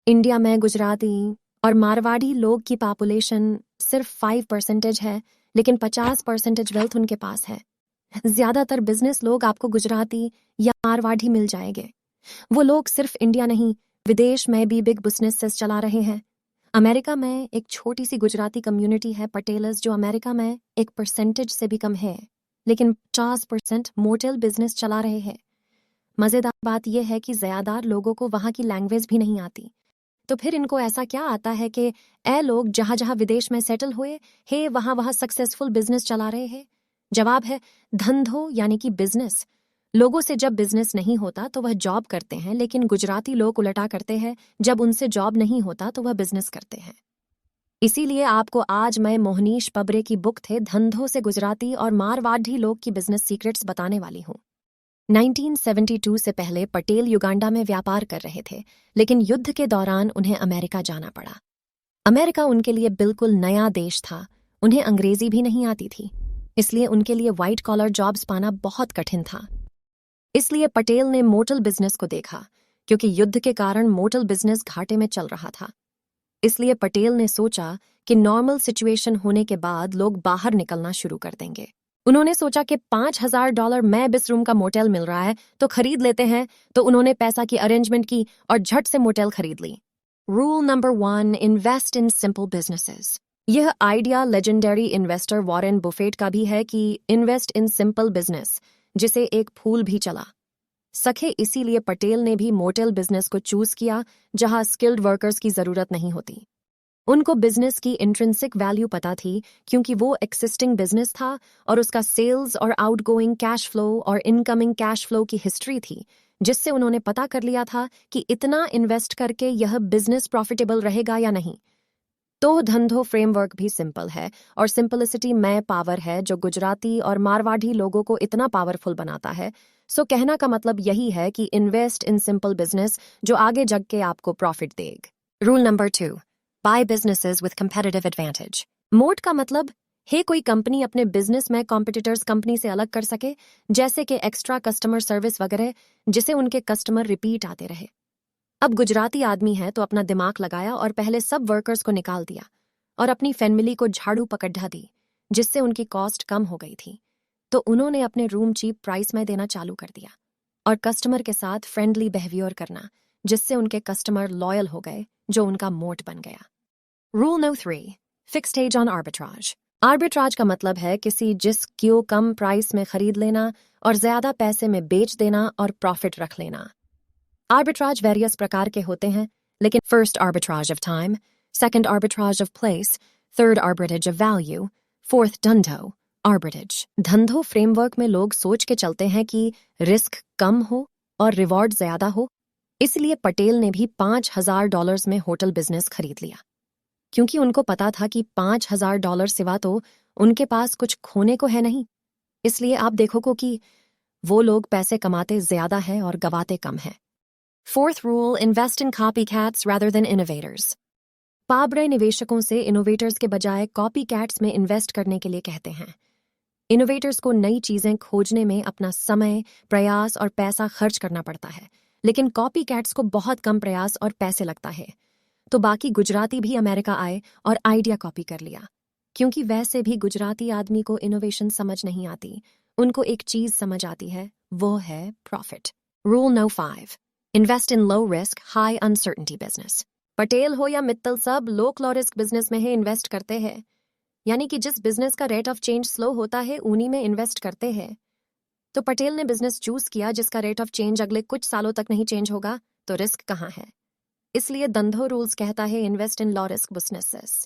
India में गुजराती और मारवाड़ी लोग की पॉपुलेशन सिर्फ 5% है, लेकिन 50% वेल्थ उनके पास है। ज्यादातर बिजनेस लोग आपको गुजराती या मारवाड़ी मिल जाएंगे। वो लोग सिर्फ इंडिया नहीं, विदेश में भी बिग बिजनेसेस चला रहे हैं। अमेरिका में एक छोटी सी गुजराती कम्युनिटी है, पटेलर्स, जो अमेरिका में 1% से भी कम है, लेकिन 50% मोटेल बिजनेस चला रहे हैं। मजेदार बात यह है कि ज्यादातर लोगों को वहां की लैंग्वेज भी नहीं आती, तो फिर इनको ऐसा क्या आता है कि ए लोग जहां जहां विदेश में सेटल हुए हे वहां वहां सक्सेसफुल बिजनेस चला रहे हैं? जवाब है धंधो, यानी कि बिजनेस। लोगों से जब बिजनेस नहीं होता तो वह जॉब करते हैं, लेकिन गुजराती लोग उल्टा करते हैं, जब उनसे जॉब नहीं होता तो वह बिजनेस करते हैं। इसीलिए आपको आज मैं मोहनीश पबरे की बुक थे धंधों से गुजराती और मारवाड़ी लोग की बिजनेस सीक्रेट्स बताने वाली हूँ। 1972 से पहले पटेल युगांडा में व्यापार कर रहे थे, लेकिन युद्ध के दौरान उन्हें अमेरिका जाना पड़ा। अमेरिका उनके लिए बिल्कुल नया देश था, उन्हें अंग्रेजी भी नहीं आती थी, इसलिए उनके लिए व्हाइट कॉलर जॉब्स पाना बहुत कठिन था। इसलिए पटेल ने मोटल बिजनेस को देखा, क्योंकि युद्ध के कारण मोटल बिजनेस घाटे में चल रहा था। इसलिए पटेल ने सोचा कि नॉर्मल सिचुएशन होने के बाद लोग बाहर निकलना शुरू कर देंगे। उन्होंने सोचा कि $5,000 में बिस रूम का मोटेल मिल रहा है तो खरीद लेते हैं, तो उन्होंने पैसा की अरेंजमेंट की और झट से मोटेल खरीद ली। Rule number 1, invest in simple businesses. यह idea legendary investor Warren Buffett का भी है कि इन्वेस्ट इन सिंपल बिजनेस, जिसे एक फूल भी चला सके। इसीलिए पटेल ने भी मोटेल बिजनेस को चूज किया, जहां स्किल्ड वर्कर्स की जरूरत नहीं होती। उनको बिजनेस की इंट्रिंसिक वैल्यू पता थी, क्योंकि वो एक्सिस्टिंग बिजनेस था और उसका सेल्स और आउटगोइंग कैश फ्लो और इनकमिंग कैश फ्लो की हिस्ट्री थी, जिससे उन्होंने पता कर लिया था कि इतना इन्वेस्ट करके यह बिजनेस प्रॉफिटेबल रहेगा या नहीं। तो धंधो फ्रेमवर्क भी सिंपल है, और सिंपलिसिटी में पावर है जो गुजराती और मारवाड़ी लोगों को इतना पावरफुल बनाता है। सो कहना का मतलब यही है कि इन्वेस्ट इन सिंपल बिजनेस, जो आगे जग के आपको प्रॉफिट देगा। Rule number 2, buy businesses with competitive advantage. Moat का मतलब है कोई कंपनी अपने बिजनेस में कॉम्पिटिटर्स कंपनी से अलग कर सके, जैसे कि एक्स्ट्रा कस्टमर सर्विस वगैरह, जिसे उनके कस्टमर रिपीट आते रहे। अब गुजराती आदमी है तो अपना दिमाग लगाया और पहले सब वर्कर्स को निकाल दिया और अपनी फैमिली को झाड़ू पकड़ा दी, जिससे उनकी कॉस्ट कम हो गई थी। तो उन्होंने अपने रूम चीप प्राइस में देना चालू कर दिया और कस्टमर के साथ फ्रेंडली बिहेवियर करना, जिससे उनके कस्टमर लॉयल हो गए, जो उनका मोट बन गया। Rule number 3, fixed edge on arbitrage. Arbitrage का मतलब है किसी जिस को कम प्राइस में खरीद लेना और ज्यादा पैसे में बेच देना और प्रॉफिट रख लेना। आर्बिट्राज वेरियस प्रकार के होते हैं, लेकिन first arbitrage of time, second arbitrage of place, third arbitrage of value, fourth धंधो आर्बिट्राज। धंधो फ्रेमवर्क में लोग सोच के चलते हैं कि रिस्क कम हो और रिवॉर्ड ज्यादा हो। इसलिए पटेल ने भी $5,000 में होटल बिजनेस खरीद लिया, क्योंकि उनको पता था कि $5,000 सिवा तो उनके पास कुछ खोने को है नहीं। इसलिए आप देखोगे कि वो लोग पैसे कमाते ज्यादा है और गवाते कम है। Fourth rule, invest in copycats rather than innovators. Pabre निवेशकों से इनोवेटर्स के बजाय कॉपीकैट्स में इन्वेस्ट करने के लिए कहते हैं। इनोवेटर्स को नई चीजें खोजने में अपना समय, प्रयास और पैसा खर्च करना पड़ता है, लेकिन कॉपीकैट्स को बहुत कम प्रयास और पैसे लगता है। तो बाकी गुजराती भी अमेरिका आए और आइडिया कॉपी कर लिया, क्योंकि वैसे भी गुजराती आदमी को इनोवेशन समझ नहीं आती, उनको एक चीज समझ आती है, वो है profit. Rule number 5, invest in low risk high uncertainty business. Patel हो या मित्तल, सब लोग लो रिस्क बिजनेस में ही इन्वेस्ट करते हैं, यानी कि जिस बिजनेस का रेट ऑफ चेंज स्लो होता है उन्हीं में इन्वेस्ट करते हैं। तो पटेल ने बिजनेस चूज किया जिसका रेट ऑफ चेंज अगले कुछ सालों तक नहीं चेंज होगा, तो रिस्क कहाँ है। इसलिए धंधो रूल्स कहता है invest in low risk businesses.